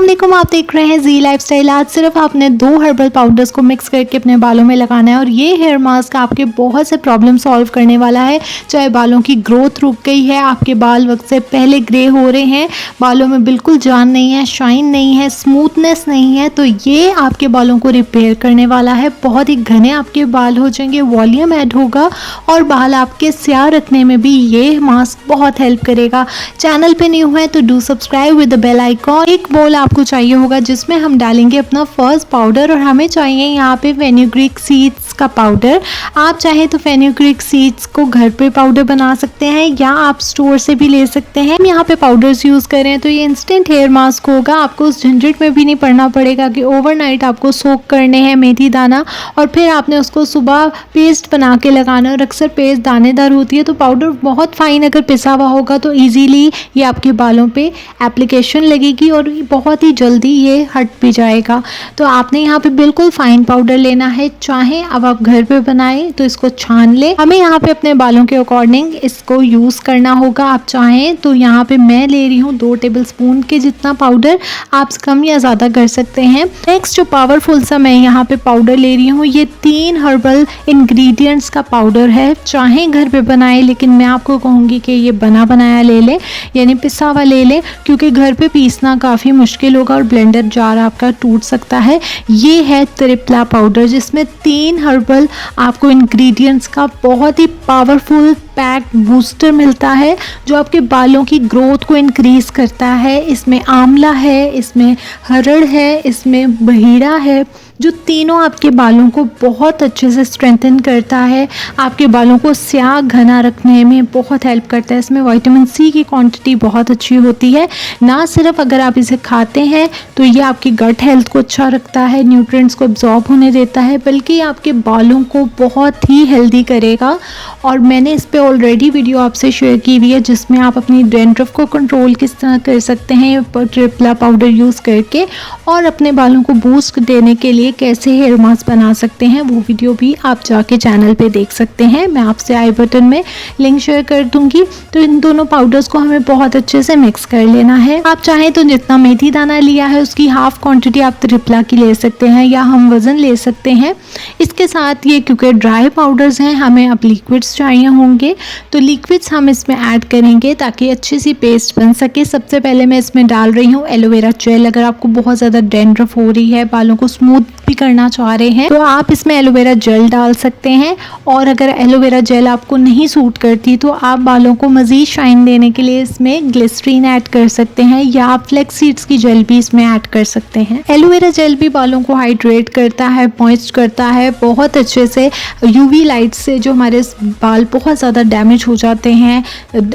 अस्सलाम वालेकुम, आप देख रहे हैं जी लाइफस्टाइल। आज सिर्फ आपने 2 हर्बल पाउडर्स को मिक्स करके अपने बालों में लगाना है और ये हेयर मास्क आपके बहुत से प्रॉब्लम सॉल्व करने वाला है। चाहे बालों की ग्रोथ रुक गई है, आपके बाल वक्त से पहले ग्रे हो रहे हैं, बालों में बिल्कुल जान नहीं है, शाइन नहीं है, स्मूथनेस नहीं है, तो ये आपके बालों को रिपेयर करने वाला है। बहुत ही घने आपके बाल हो जाएंगे, वॉल्यूम ऐड होगा और बाल आपके स्याह रखने में भी ये मास्क बहुत हेल्प करेगा। चैनल पे न्यू है तो do subscribe with the bell icon. एक बोल आपको चाहिए होगा जिसमें हम डालेंगे अपना फर्स्ट पाउडर और हमें चाहिए यहाँ पे फेनुग्रीक सीड्स का पाउडर। आप चाहे तो फेनुग्रीक सीड्स को घर पे पाउडर बना सकते हैं या आप स्टोर से भी ले सकते हैं। हम यहाँ पे पाउडर्स यूज़ करें तो ये इंस्टेंट हेयर मास्क होगा। आपको उस झंझट में भी नहीं पड़ना पड़ेगा कि ओवरनाइट आपको सोक करने हैं मेथी दाना और फिर आपने उसको सुबह पेस्ट बना के लगाना। और अक्सर पेस्ट दानेदार होती है तो पाउडर बहुत फाइन अगर पिसा हुआ होगा तो ईजीली ये आपके बालों पे एप्लीकेशन लगेगी और बहुत ही जल्दी ये हट भी जाएगा। तो आपने यहाँ पे बिल्कुल फाइन पाउडर लेना है। चाहे अब आप घर पे बनाएं तो इसको छान ले। हमें यहाँ पे अपने बालों के अकॉर्डिंग इसको यूज़ करना होगा। आप चाहें तो यहाँ पे मैं ले रही हूँ 2 टेबलस्पून के जितना पाउडर, आप कम या ज़्यादा कर सकते हैं। नेक्स्ट जो पावरफुल सा मैं यहाँ पे पाउडर ले रही हूँ, ये 3 हर्बल इंग्रेडिएंट्स का पाउडर है। चाहे घर पे बनाए लेकिन मैं आपको कहूँगी कि ये बना बनाया ले लें, यानी पिसा हुआ ले लें, क्योंकि घर पे पीसना काफ़ी मुश्किल होगा और ब्लेंडर जार आपका टूट सकता है। ये है त्रिपला पाउडर जिसमें 3 हर्बल आपको इंग्रेडिएंट्स का बहुत ही पावरफुल पैक्ड बूस्टर मिलता है जो आपके बालों की ग्रोथ को इंक्रीज़ करता है। इसमें आंवला है, इसमें हरड़ है, इसमें बहीड़ा है, जो तीनों आपके बालों को बहुत अच्छे से स्ट्रेंथन करता है, आपके बालों को स्याह घना रखने में बहुत हेल्प करता है। इसमें विटामिन सी की क्वांटिटी बहुत अच्छी होती है। ना सिर्फ अगर आप इसे खाते हैं तो ये आपकी गट हेल्थ को अच्छा रखता है, न्यूट्रिएंट्स को एब्जॉर्ब होने देता है, बल्कि आपके बालों को बहुत ही हेल्दी करेगा। और मैंने इस पर ऑलरेडी वीडियो आपसे शेयर की हुई है जिसमें आप अपनी डैंड्रफ को कंट्रोल किस तरह कर सकते हैं ट्रिपला पाउडर यूज़ करके, और अपने बालों को बूस्ट देने के लिए कैसे हेयर मास्क बना सकते हैं, वो वीडियो भी आप जाके चैनल पे देख सकते हैं। मैं आपसे आई बटन में लिंक शेयर कर दूंगी। तो इन दोनों पाउडर्स को हमें बहुत अच्छे से मिक्स कर लेना है। आप चाहें तो जितना मेथी दाना लिया है उसकी हाफ क्वांटिटी आप त्रिपला की ले सकते हैं या हम वज़न ले सकते हैं। इसके साथ ये क्योंकि ड्राई पाउडर्स हैं, हमें अब लिक्विड्स चाहिए होंगे, तो लिक्विड्स हम इसमें ऐड करेंगे ताकि अच्छी सी पेस्ट बन सके। सबसे पहले मैं इसमें डाल रही हूँ एलोवेरा जेल। अगर आपको बहुत ज़्यादा डैंड्रफ हो रही है, बालों को स्मूथ भी करना चाह रहे हैं, तो आप इसमें एलोवेरा जेल डाल सकते हैं। और अगर एलोवेरा जेल आपको नहीं सूट करती तो आप बालों को मज़ीद शाइन देने के लिए इसमें ग्लिसरीन ऐड कर सकते हैं या आप फ्लैक्स सीड्स की जेल भी इसमें ऐड कर सकते हैं। एलोवेरा जेल भी बालों को हाइड्रेट करता है, मॉइस्ट करता है बहुत अच्छे से यूवी लाइट से, जो हमारे बाल बहुत ज़्यादा डैमेज हो जाते हैं,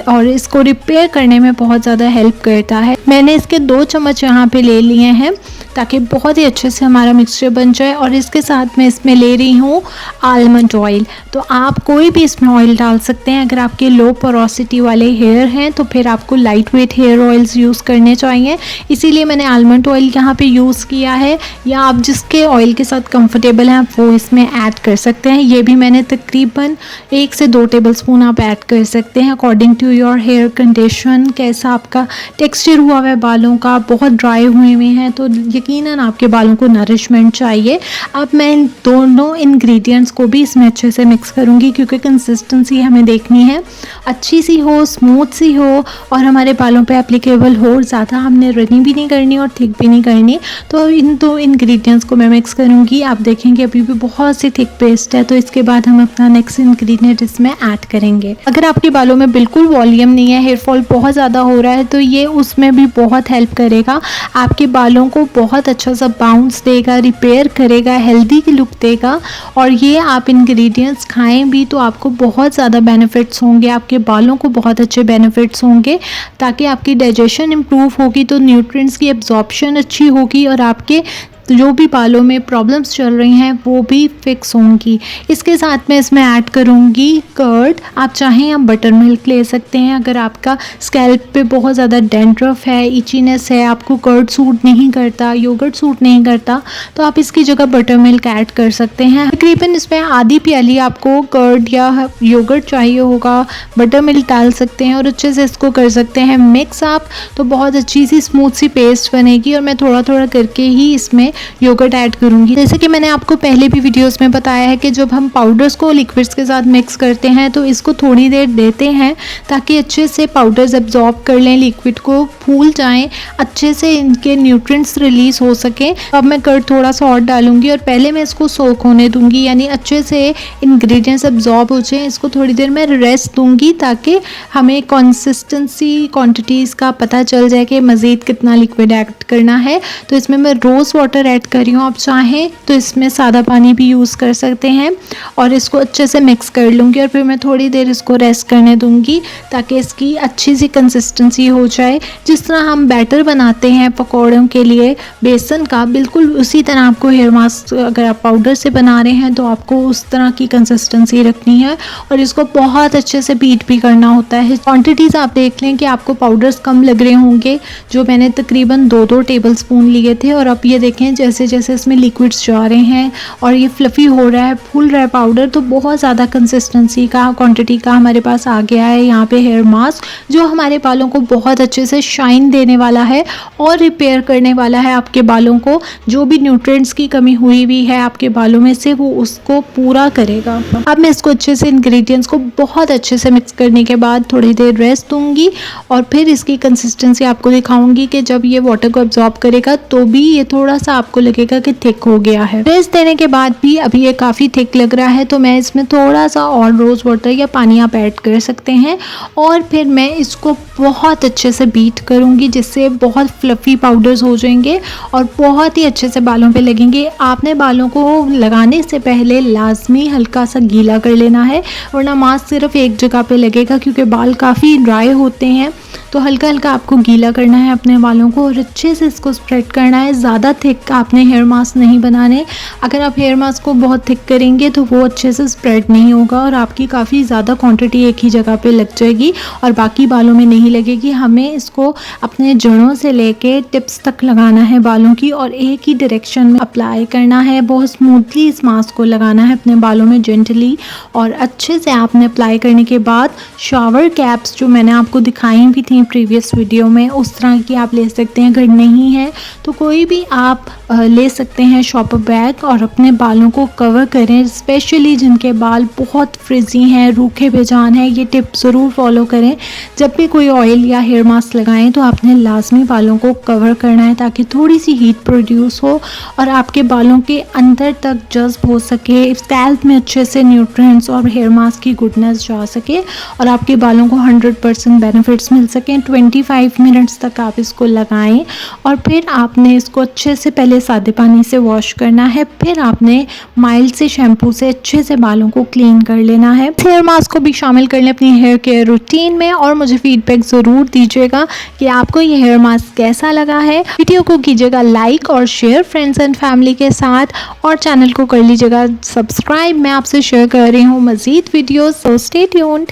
और इसको रिपेयर करने में बहुत ज़्यादा हेल्प करता है। मैंने इसके 2 चम्मच यहाँ पे ले लिए हैं ताकि बहुत ही अच्छे से हमारा मिक्सचर बन जाए। और इसके साथ मैं इसमें ले रही हूँ आलमंड ऑयल। तो आप कोई भी इसमें ऑयल डाल सकते हैं। अगर आपके लो पोरोसिटी वाले हेयर हैं तो फिर आपको light weight hair oils use करने चाहिए, इसीलिए मैंने आलमंड ऑयल यहाँ पे यूज़ किया है। या आप जिसके ऑयल के साथ कंफर्टेबल हैं वो इसमें ऐड कर सकते हैं। ये भी मैंने तकरीबन 1 से 2 टेबलस्पून आप ऐड कर सकते हैं according to your hair condition. कैसा आपका टेक्सचर हुआ है बालों का, बहुत ड्राई हुए हुए हैं तो यकीनन आपके बालों को नरिशमेंट चाहिए। अब मैं इन दोनों इंग्रेडिएंट्स को भी इसमें अच्छे से मिक्स करूंगी क्योंकि कंसिस्टेंसी हमें देखनी है अच्छी सी हो, स्मूथ सी हो और हमारे बालों पे एप्लीकेबल हो। ज़्यादा हमने रनी भी नहीं करनी और थिक भी नहीं करनी। तो इन 2 इंग्रेडिएंट्स को मैं मिक्स करूंगी। आप देखेंगे अभी भी बहुत सी थिक पेस्ट है, तो इसके बाद हम अपना नेक्स्ट इंग्रेडिएंट इसमें ऐड करेंगे। अगर आपके बालों में बिल्कुल वॉल्यूम नहीं है, हेयर फॉल बहुत ज़्यादा हो रहा है, तो ये उसमें भी बहुत हेल्प करेगा। आपके बालों को बहुत अच्छा सा बाउंस देगा, रिपेयर करेगा, हेल्दी की लुक देगा। और ये आप इंग्रेडिएंट्स खाएं भी तो आपको बहुत ज़्यादा बेनिफिट्स होंगे, आपके बालों को बहुत अच्छे बेनिफिट्स होंगे, ताकि आपकी डाइजेशन इम्प्रूव होगी तो न्यूट्रिएंट्स की एब्जॉर्प्शन अच्छी होगी और आपके तो जो भी बालों में प्रॉब्लम्स चल रही हैं वो भी फिक्स होंगी। इसके साथ मैं इसमें ऐड करूँगी कर्ड। आप चाहें आप बटर मिल्क ले सकते हैं। अगर आपका स्कैल्प पे बहुत ज़्यादा डैंड्रफ है, इचीनेस है, आपको कर्ड सूट नहीं करता, योगर्ट सूट नहीं करता, तो आप इसकी जगह बटर मिल्क ऐड कर सकते हैं। तकरीबन इसमें आधी प्याली आपको कर्ड या योगर्ट चाहिए होगा, बटर मिल्क डाल सकते हैं और अच्छे से इसको कर सकते हैं मिक्स आप। तो बहुत अच्छी सी स्मूथ सी पेस्ट बनेगी और मैं थोड़ा थोड़ा करके ही इसमें योगर्ट ऐड करूँगी। जैसे कि मैंने आपको पहले भी वीडियोस में बताया है कि जब हम पाउडर्स को लिक्विड्स के साथ मिक्स करते हैं तो इसको थोड़ी देर देते हैं ताकि अच्छे से पाउडर्स एब्जॉर्ब कर लें, लिक्विड को फूल जाएं, अच्छे से इनके न्यूट्रिएंट्स रिलीज हो सके। अब मैं कर्ड थोड़ा सा और डालूंगी और पहले मैं इसको सोक होने दूंगी, यानी अच्छे से इंग्रेडिएंट्स एब्जॉर्ब हो जाएं। इसको थोड़ी देर मैं रेस्ट दूंगी ताकि हमें कंसिस्टेंसी क्वांटिटीज़ का पता चल जाए कि मज़ीद कितना लिक्विड ऐड करना है। तो इसमें मैं रोज़ वाटर ऐड कर रही हूँ, आप चाहें तो इसमें सादा पानी भी यूज़ कर सकते हैं। और इसको अच्छे से मिक्स कर लूँगी और फिर मैं थोड़ी देर इसको रेस्ट करने दूँगी ताकि इसकी अच्छी सी कंसिस्टेंसी हो जाए। जिस तरह हम बैटर बनाते हैं पकौड़ों के लिए बेसन का, बिल्कुल उसी तरह आपको हेयर मास्क अगर आप पाउडर से बना रहे हैं तो आपको उस तरह की कंसिस्टेंसी रखनी है और इसको बहुत अच्छे से बीट भी करना होता है। क्वांटिटीज़ आप देख लें कि आपको पाउडर्स कम लग रहे होंगे, जो मैंने तकरीबन 2-2 टेबल स्पून लिए थे। और अब ये देखें जैसे जैसे इसमें लिक्विड्स जा रहे हैं और ये फ्लफ़ी हो रहा है, फूल रहा है पाउडर, तो बहुत ज़्यादा कंसिस्टेंसी का क्वांटिटी का हमारे पास आ गया है यहाँ पे हेयर मास्क, जो हमारे बालों को बहुत अच्छे से शाइन देने वाला है और रिपेयर करने वाला है। आपके बालों को जो भी न्यूट्रिएंट्स की कमी हुई है आपके बालों में से, वो उसको पूरा करेगा। अब मैं इसको अच्छे से इंग्रेडिएंट्स को बहुत अच्छे से मिक्स करने के बाद थोड़ी देर रेस्ट दूंगी और फिर इसकी कंसिस्टेंसी आपको दिखाऊंगी कि जब ये वाटर को एब्जॉर्ब करेगा तो भी ये थोड़ा सा आपको लगेगा कि थिक हो गया है। रेस्ट देने के बाद भी अभी ये काफ़ी थिक लग रहा है, तो मैं इसमें थोड़ा सा और रोज़ वाटर या पानी आप ऐड कर सकते हैं और फिर मैं इसको बहुत अच्छे से बीट करूँगी जिससे बहुत फ्लफ़ी पाउडर्स हो जाएंगे और बहुत ही अच्छे से बालों पे लगेंगे। आपने बालों को लगाने से पहले लाजमी हल्का सा गीला कर लेना है, वरना मास्क सिर्फ एक जगह पे लगेगा क्योंकि बाल काफ़ी ड्राई होते हैं। तो हल्का हल्का आपको गीला करना है अपने बालों को और अच्छे से इसको स्प्रेड करना है। ज़्यादा थिक आपने हेयर मास्क नहीं बनाने। अगर आप हेयर मास्क को बहुत थिक करेंगे तो वो अच्छे से स्प्रेड नहीं होगा और आपकी काफ़ी ज़्यादा क्वांटिटी एक ही जगह पे लग जाएगी और बाकी बालों में नहीं लगेगी। हमें इसको अपने जड़ों से लेके टिप्स तक लगाना है बालों की और एक ही डायरेक्शन में अप्लाई करना है। बहुत स्मूथली इस मास्क को लगाना है अपने बालों में जेंटली और अच्छे से आपने अप्लाई करने के बाद शावर कैप्स जो मैंने आपको दिखाई भी थी प्रीवियस वीडियो में, उस तरह की आप ले सकते हैं। अगर नहीं है तो कोई भी आप ले सकते हैं शॉपर बैग और अपने बालों को कवर करें। स्पेशली जिनके बाल बहुत फ्रिजी हैं, रूखे बेजान हैं, ये टिप ज़रूर फॉलो करें। जब भी कोई ऑयल या हेयर मास्क लगाएं तो आपने लाजमी बालों को कवर करना है ताकि थोड़ी सी हीट प्रोड्यूस हो और आपके बालों के अंदर तक जज्ब हो सके, स्कैल्प में अच्छे से न्यूट्रिएंट्स और हेयर मास्क की गुडनेस जा सके और आपके बालों को 100% बेनिफिट्स मिल सकें। 25 मिनट्स तक आप इसको लगाएं और फिर आपने इसको अच्छे से पहले सादे पानी से वॉश करना है, फिर आपने माइल्ड से शैम्पू से अच्छे से बालों को क्लीन कर लेना है। हेयर मास्क को भी शामिल कर लें अपनी हेयर केयर रूटीन में और मुझे फीडबैक ज़रूर दीजिएगा कि आपको ये हेयर मास्क कैसा लगा है। वीडियो को कीजिएगा लाइक और शेयर फ्रेंड्स एंड फैमिली के साथ और चैनल को कर लीजिएगा सब्सक्राइब। मैं आपसे शेयर कर रही हूँ मज़ीद वीडियोज़, सो स्टे ट्यून्ड।